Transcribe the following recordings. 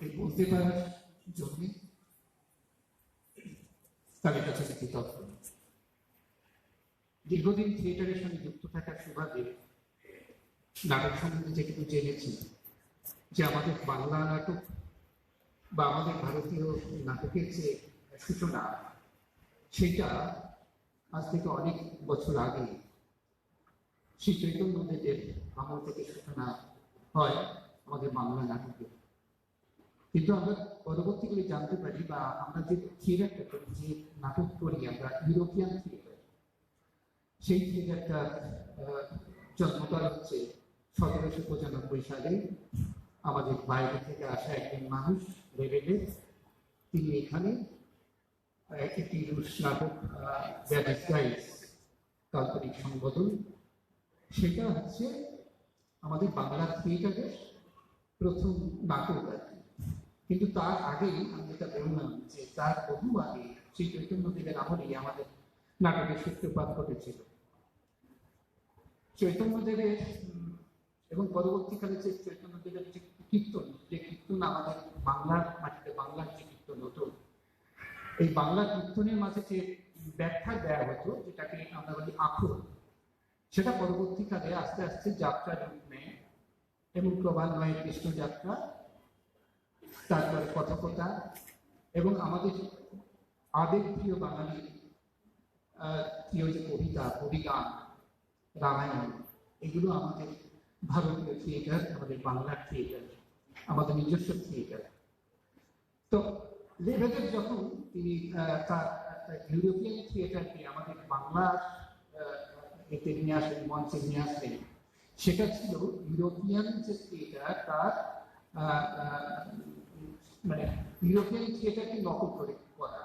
এই বলতে পারার জন্যে তাদের কাছে কৃতজ্ঞ। দীর্ঘদিন থিয়েটারের সঙ্গে যুক্ত থাকার সুবাদে নাটক সম্বন্ধে যেটুকু জেনেছি, যে আমাদের বাংলা নাটক বা আমাদের ভারতীয় নাটকের যে সূচনা, সেটা আজ থেকে অনেক বছর আগে শ্রী চৈতন্যদেবের আমল থেকে সূচনা হয় আমাদের বাংলা নাটকে। কিন্তু আমরা পরবর্তীকালে জানতে পারি, বা আমরা যে থিয়েটারটা করি, যে নাটক করি আমরা ইউরোপিয়ান থিয়েটার, সেই থিয়েটারটার জন্মকাল হচ্ছে 1795 সালে আমাদের বাইরে থেকে আসা একজন মানুষ রেবেলের, তিনি এখানে একটি রুশ নাটক কাল্পনিক সংবোধন, সেটা হচ্ছে আমাদের বাংলা থিয়েটারের প্রথম নাটক আর কি। কিন্তু তার আগেই আমি যেটা বললাম, যে তার বহু আগে শ্রী চৈতন্যদেবের আমলেই আমাদের নাটকের সূত্রপাত ঘটেছিল। চৈতন্যদেবের এবং পরবর্তীকালে যে চৈতন্যদেবের যে কীর্তন আমাদের বাংলার মাটিতে, বাংলার যে কীর্তন হতো, এই বাংলা কীর্তনের মাঝে যে ব্যাখ্যা দেওয়া হতো, যেটাকে আমরা বলি আখর, সেটা পরবর্তীকালে আস্তে আস্তে যাত্রা রূপ নেয় এবং ক্রমান্বয়ে কৃষ্ণযাত্রা, তারপরে কথকতা, এবং আমাদের আবেগপ্রিয় বাঙালি প্রিয় যে কবিতা, কবিগান, রামায়ণ, এগুলো আমাদের ভারতীয় থিয়েটার, আমাদের বাংলার থিয়েটার, আমাদের নিজস্ব থিয়েটার। তো লেভেলের যখন তিনি তার ইউরোপিয়ান থিয়েটারকে আমাদের বাংলার এতে নিয়ে আসলেন, মঞ্চে নিয়ে আসলেন, সেটা ছিল ইউরোপিয়ান যে থিয়েটার, তার মানে ইউরোপিয়ান থিয়েটারকে নকল করে করা,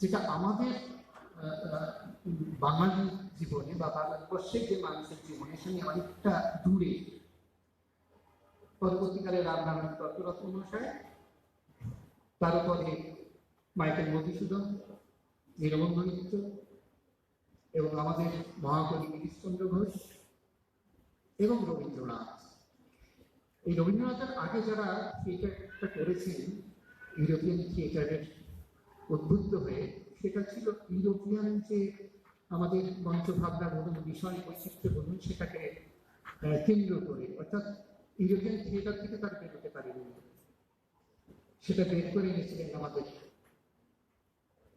যেটা আমাদের বাঙালি জীবনে বা ভারতবর্ষের যে মানুষের জীবনের সঙ্গে অনেকটা দূরে। পরবর্তীকালে রামনারায়ণ দত্তরত্ন মহাশয়, তারপরে মাইকেল মধুসূদন, নীলবন্ধ মিত্র, এবং আমাদের মহাকবি গিরিশচন্দ্র ঘোষ এবং রবীন্দ্রনাথ। এই রবীন্দ্রনাথের আগে যারা থিয়েটারটা করেছেন ইউরোপিয়ান থিয়েটারের উদ্বুদ্ধ হয়ে, সেটা ছিল ইউরোপিয়ান যে আমাদের মঞ্চভাবনা বলুন, বিষয় বৈচিত্র্য বলুন, সেটাকে কেন্দ্র করে, অর্থাৎ ইউরোপিয়ান থিয়েটার থেকে তারা বেরোতে পারেনি। সেটা বের করে এনেছিলেন আমাদের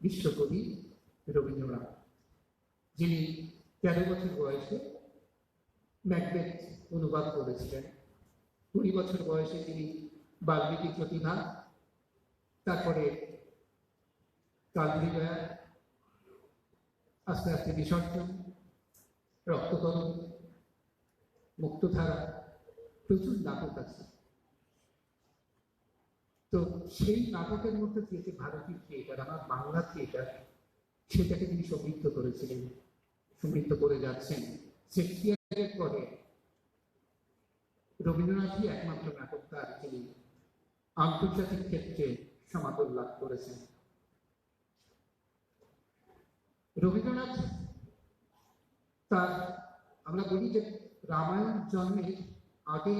বিশ্বকবি রবীন্দ্রনাথ, যিনি 13 বছর বয়সে ম্যাকবেথ অনুবাদ করেছিলেন। 20 বছর বয়সে তিনি বাল্মীকি প্রতিভা, তারপরে কালবিজয়া, আস্তে আস্তে বিসর্জন, রক্তকরণ, মুক্তধারা, প্রচুর নাটক আছে। তো সেই নাটকের মধ্যে থেকে ভারতীয় থিয়েটার, আমার বাংলা থিয়েটার, সেটাকে তিনি সমৃদ্ধ করেছিলেন, সমৃদ্ধ করে যাচ্ছেন। শেক্সপিয়ারের পরে রবীন্দ্রনাথই একমাত্র নাটককার যিনি আন্তর্জাতিক ক্ষেত্রে সমাদর লাভ করেছেন। রবীন্দ্রনাথ তার, আমরা বলি যে রামায়ণ জন্মের আগে,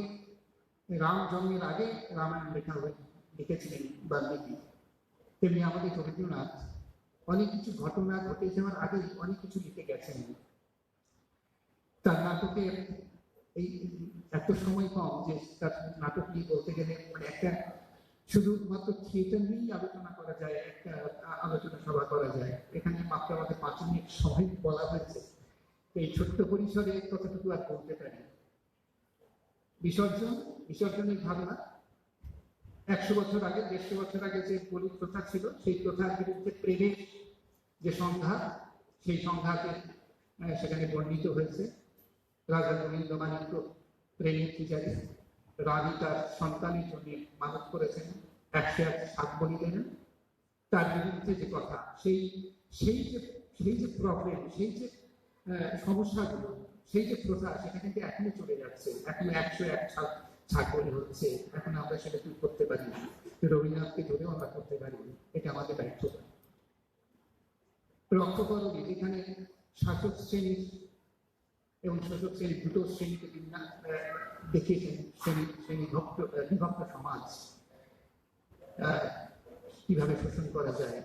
রাম জন্মের আগে রামায়ণ লিখেছিলেন বাল্মীকি, তেমনি আমাদের রবীন্দ্রনাথ অনেক কিছু ঘটনা ঘটে যাওয়ার আগে অনেক কিছু লিখে গেছেন। তার নাটকে এই এত সময় কম যে তার নাটক নিয়ে বলতে গেলে মানে একটা শুধুমাত্র থিয়েটার নিয়েই আলোচনা করা যায়, একটা আলোচনা সভা করা যায়। এখানে মাত্র আমাদের 5 মিনিট সময় বলা হয়েছে, এই ছোট্ট পরিসরে কতটুকু আর বলতে পারি। বিসর্জনের ভাবনা 100 বছর আগে, 150 বছর আগে যে বলি প্রথা ছিল, সেই প্রথার বিরুদ্ধে প্রেমের যে সংঘাত, সেই সংঘাতে সেখানে বর্ণিত হয়েছে। রাজা গোবিন্দমাণিক্য প্রেমের পূজারী, রানী তার সন্তানের জন্য মানত করেছেন 101 সাত বলি দেন। তার বিরুদ্ধে যে কথা, সেই যে প্রবলেম, সেই যে সমস্যাগুলো, সেই যে প্রথা, সেটা কিন্তু এখনো চলে যাচ্ছে। এখনো 101 ছাগ বলি হচ্ছে, এখন আমরা সেটা কি করতে পারি না, রবীন্দ্রনাথকে ধরেও আমরা করতে পারি, এটা আমাদের ব্যর্থতা। রক্ষকরণে যেখানে শাসক শ্রেণীর এবং শোষক শ্রেণী দুটো শ্রেণীকে দেখিয়েছেন, বিভক্ত সমাজ, আহ, কিভাবে শোষণ করা যায়।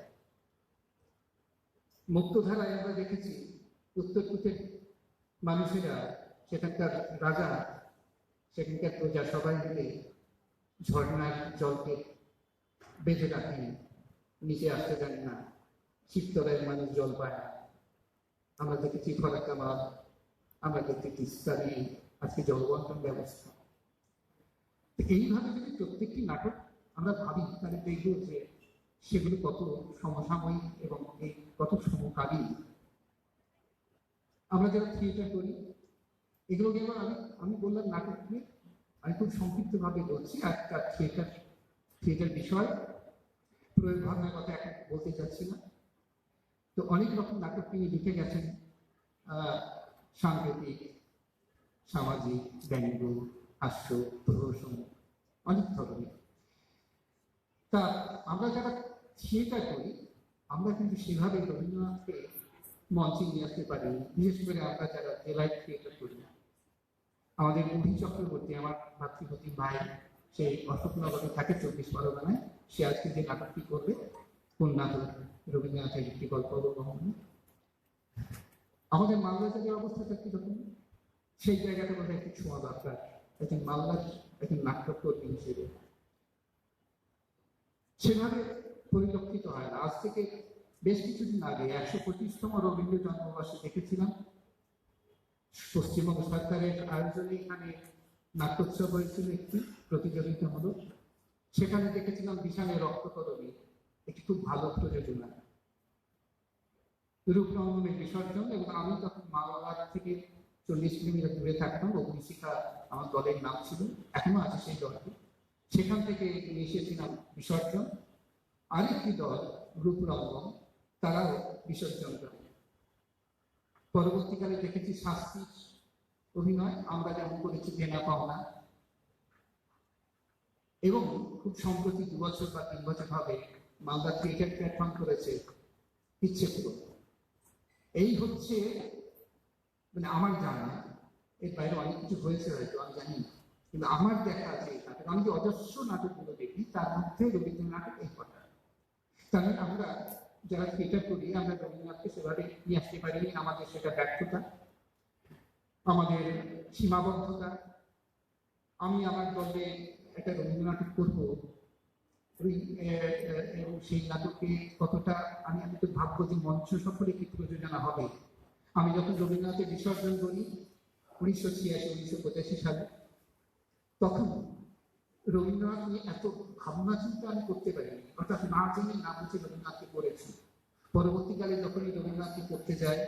মুক্তধারায় আমরা দেখেছি উত্তর পূর্বের মানুষেরা, সেখানকার রাজা, সেখানকার প্রজা সবাই মিলে ঝর্ণার জলকে বেঁধে রাখেন, নিচে আসতে দেন না, শীততলায় মানুষ জল পায় না। আমরা দেখেছি ফরাক্কাবাদ, আমরা দেখেছি তিস্তা নিয়ে আজকে জলবন্টন ব্যবস্থা। এইভাবে যদি প্রত্যেকটি নাটক আমরা ভাবি, তাহলে দেখব যে সেগুলো কত সমসাময়িক এবং কত সমকালীন। আমরা যারা থিয়েটার করি, এগুলো যেন আমি বললাম নাটক নিয়ে, আমি খুব সংক্ষিপ্তভাবে বলছি। আর তার থিয়েটার বিষয় প্রয়োগ ভাবনার কথা এখন বলতে চাচ্ছি না। তো অনেক রকম নাটক তিনি লিখে গেছেন, সাংকেতিক, সামাজিক, ব্যঙ্গ, হাস্য, প্রহসন, অনেক ধরনের। তা আমরা যারা থিয়েটার করি, আমরা কিন্তু সেভাবে রবীন্দ্রনাথকে মঞ্চে নিয়ে আসতে পারি। বিশেষ করে আমরা যারা জেলায় থিয়েটার করি, আমাদের অভি চক্রবর্তী, আমার মাতৃপতি ভাই, সে অশোকনগরে থাকে 24 পরগনায়। সে আজকে যে নাটকটি করবে, কোন নাটক, রবীন্দ্রনাথের একটি গল্প অবলম্বনে। আমাদের মালদা জেলার অবস্থাটা কিরকম, সেই জায়গাটা বোধ হয় একটু ছোঁয়া দরকার একজন মালদার একজন নাট্যকর্মী হিসেবে। সেভাবে পরিলক্ষিত হয় না। আজ থেকে বেশ কিছুদিন আগে 125তম রবীন্দ্র জন্মবার্ষিকী দেখেছিলাম পশ্চিমবঙ্গ সরকারের আয়োজনে। এখানে নাট্যোৎসব হয়েছিল একটি প্রতিযোগিতামূলক, সেখানে দেখেছিলাম বিশালের রক্তকরণী, একটি খুব ভালো প্রযোজনা, রূপরঙ্গনের বিসর্জন। এবং আমি তখন মালদার থেকে 40 কিলোমিটার দূরে থাকতাম, অগ্নিশিখা আমার দলের নাম ছিল, এখনো আছে সেই দলটি। সেখান থেকে নিয়ে এসেছিলাম বিসর্জন। আরেকটি দল রূপরঙ্গন, তারাও বিসর্জন করে। পরবর্তীকালে দেখেছি শাস্তির অভিনয়, আমরা যেমন করেছি দেনা পাওনা। এবং খুব সম্প্রতি 2 বছর বা 3 বছর হবে মালদা থিয়েটার প্ল্যাটফর্ম করেছে ইচ্ছেপুর। এই হচ্ছে মানে আমার জানা, এর বাইরে অনেক কিছু হয়েছে হয়তো আমি জানি না, কিন্তু আমার দেখা আছে এই নাটক। আমি যে অজস্র নাটকগুলো দেখি, তার মধ্যে রবীন্দ্র নাটক এই কথা। তাহলে আমরা যারা থিয়েটার করি, আমরা রবীন্দ্রনাথকে সেভাবে নিয়ে আসতে পারিনি। আমাদের সেটা ব্যর্থতা, আমাদের সীমাবদ্ধতা। আমি আমার দলে একটা রবীন্দ্র নাটক করবো, এবং সেই নাটকে কতটা আমি তো ভাববো যে মঞ্চ সফরে কি প্রযোজনা হবে। আমি যখন রবীন্দ্রনাথের বিসর্জন করি 1986-1985 সালে, তখন রবীন্দ্রনাথ নিয়ে এত ভাবনা চিন্তা আমি করতে পারিনি, অর্থাৎ না জেনে না বুঝে রবীন্দ্রনাথকে পড়েছি। পরবর্তীকালে যখন এই রবীন্দ্রনাথকে পড়তে যায়,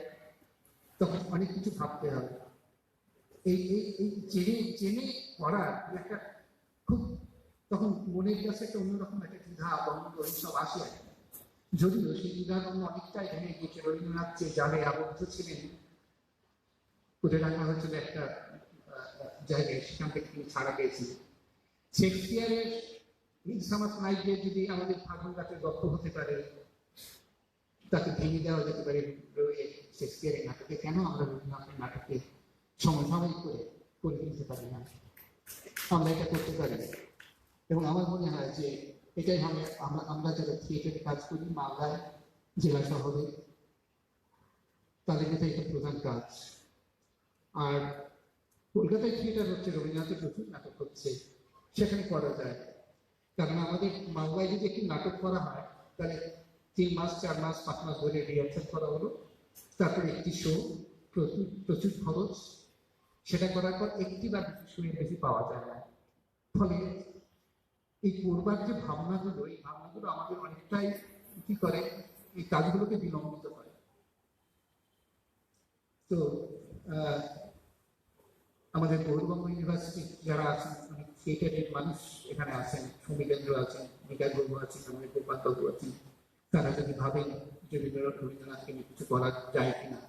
তখন অনেক কিছু ভাবতে হবে। এই এই জেনে জেনে পড়ার একটা খুব, তখন মনের কাছে একটা অন্যরকম একটা দ্বিধা দ্বন্দ্ব এইসব আসে। যদিও সেই দ্বিধা দ্বন্দ্ব অনেকটাই ভেঙে গিয়েছে। রবীন্দ্রনাথ যে জালে আবদ্ধ ছিলেন, করে রাখা হয়েছিল একটা জায়গায়, সেখান থেকে তিনি ছাড়া পেয়েছিলেন। শেক্সপিয়ারের মিডসামার নাইটে যদি আমাদের ফাল্গুন রাতের গল্প হতে পারে, তাকে ভেঙে দেওয়া যেতে পারে শেক্সপিয়ারের নাটকে। কেন আমরা রবীন্দ্রনাথের নাটকে সমসাময়িক করে তুলতে পারি না? আমরা এটা করতে পারি। এবং আমার মনে হয় যে এটাই আমরা যারা থিয়েটারে কাজ করি মালদায় জেলা শহরে, তাদের মধ্যে এটা প্রধান কাজ। আর কলকাতায় থিয়েটার হচ্ছে, রবীন্দ্রনাথের প্রচুর নাটক হচ্ছে, সেখানে করা যায়। কারণ আমাদের মালদায় যদি একটি নাটক করা হয়, তাহলে 3 মাস 4 মাস 5 মাস ধরে রিহার্সাল করা হলো, তারপরে একটি শো, প্রচুর খরচ। সেটা করার পর একটি বা দুটি শোয়ের বেশি পাওয়া যায় না। ফলে এই করবার যে ভাবনাগুলো, এই ভাবনাগুলো আমাদের অনেকটাই কি করে, এই কাজগুলোকে বিলম্বিত করে। তো আমাদের গৌরবঙ্গ ইউনিভার্সিটি যারা আছেন, অনেক থিয়েটারের মানুষ এখানে আছেন, সমীরেন্দ্র আছেন, বিকাশ বাবু আছেন, আমাদের গোপাল বাবু আছেন। তারা যদি ভাবেন যে রবীন্দ্রনাথকে নিয়ে কিছু করা যায় কিনা,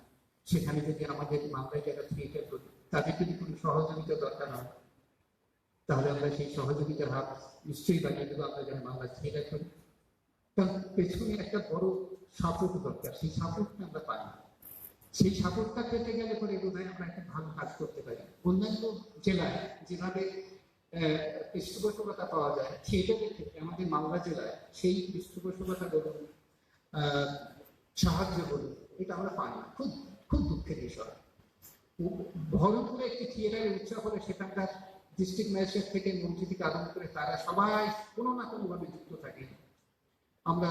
সেখানে যদি আমাদের মালদায় যারা থিয়েটার করি, তাদের যদি কোনো সহযোগিতা দরকার হয়, তাহলে আমরা সেই সহযোগিতার হাত নিশ্চয়ই বাড়িয়ে দেবো। আমরা যারা বাংলা থিয়েটার করি, তার পেছনে একটা বড় সাপোর্ট দরকার। সেই সাপোর্টটা আমরা পাই না। সেই সাপোর্টটা পেতে গেলে পরে বোধহয় আমরা একটা ভালো কাজ করতে পারি। অন্যান্য জেলায় যেভাবে পৃষ্ঠপোষকতা পাওয়া যায় থিয়েটারের ক্ষেত্রে, আমাদের মালদা জেলায় সেই পৃষ্ঠপোষকতা বলুন, সাহায্য বলুন, এটা আমরা পাই না। খুব খুব দুঃখের বিষয়। বহরমপুরে একটি থিয়েটারের উৎসব হলে সেখানকার ডিস্ট্রিক্ট ম্যাজিস্ট্রেট থেকে মন্ত্রী থেকে আরম্ভ করে তারা সবাই কোনো না কোনো ভাবে যুক্ত থাকে। আমরা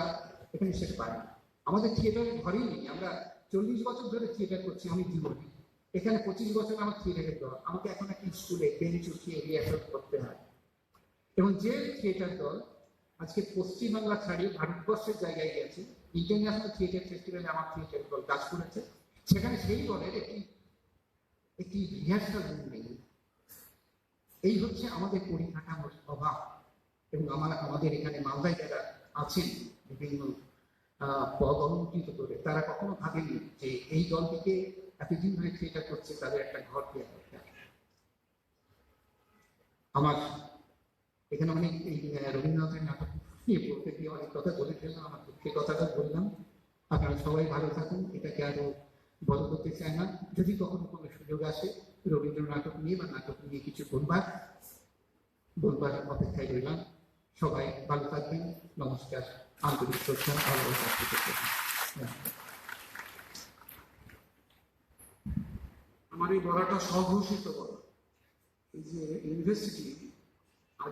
এখানে সেটা পাই না। আমাদের থিয়েটারের ঘরেই নেই। আমরা 40 বছর ধরে থিয়েটার করছি আমি জীবনে। এখানে 25 বছর আমার থিয়েটারের দল। আমাকে এখন একটা স্কুলে বেঞ্চ উঠিয়ে রিহার্সাল করতে হয়। এবং যে থিয়েটার দল আজকে পশ্চিমবাংলা ছাড়িয়ে ভারতবর্ষের জায়গায় গেছে, ইন্টারন্যাশনাল থিয়েটার ফেস্টিভ্যালে আমার থিয়েটার দল কাজ করেছে, সেখানে সেই দলের একটি রিহার্সাল রুম নেই। এই হচ্ছে আমাদের পরিকাঠামোর অভাব। এবং আমাদের এখানে মালদায় যারা আছেন বিভিন্ন পদ অলঙ্কৃত করে, তারা কখনো ভাবেনি যে এই দলটিকে এতদিন ধরে থিয়েটার করছে তাদের একটা ঘর দেওয়া দরকার। আমার এখানে অনেক এই রবীন্দ্রনাথের নাটক নিয়ে বলতে গিয়ে অনেক কথা বলে ফেললাম। আমার দুঃখের কথাটা বললাম। আপনারা সবাই ভালো থাকুন, এটাকে আরো বড় করতে চাই না। যদি কখনো কোনো সুযোগ আসে রবীন্দ্র নাটক নিয়ে বা নাটক নিয়ে কিছু বলবার অপেক্ষায় রইলাম। সবাই ভালো থাকবেন। নমস্কার, আন্তরিক শ্রদ্ধা, ভালোবাসা। আমার এই বলাটা স্বঘোষিত বলা। এই যে ইউনিভার্সিটি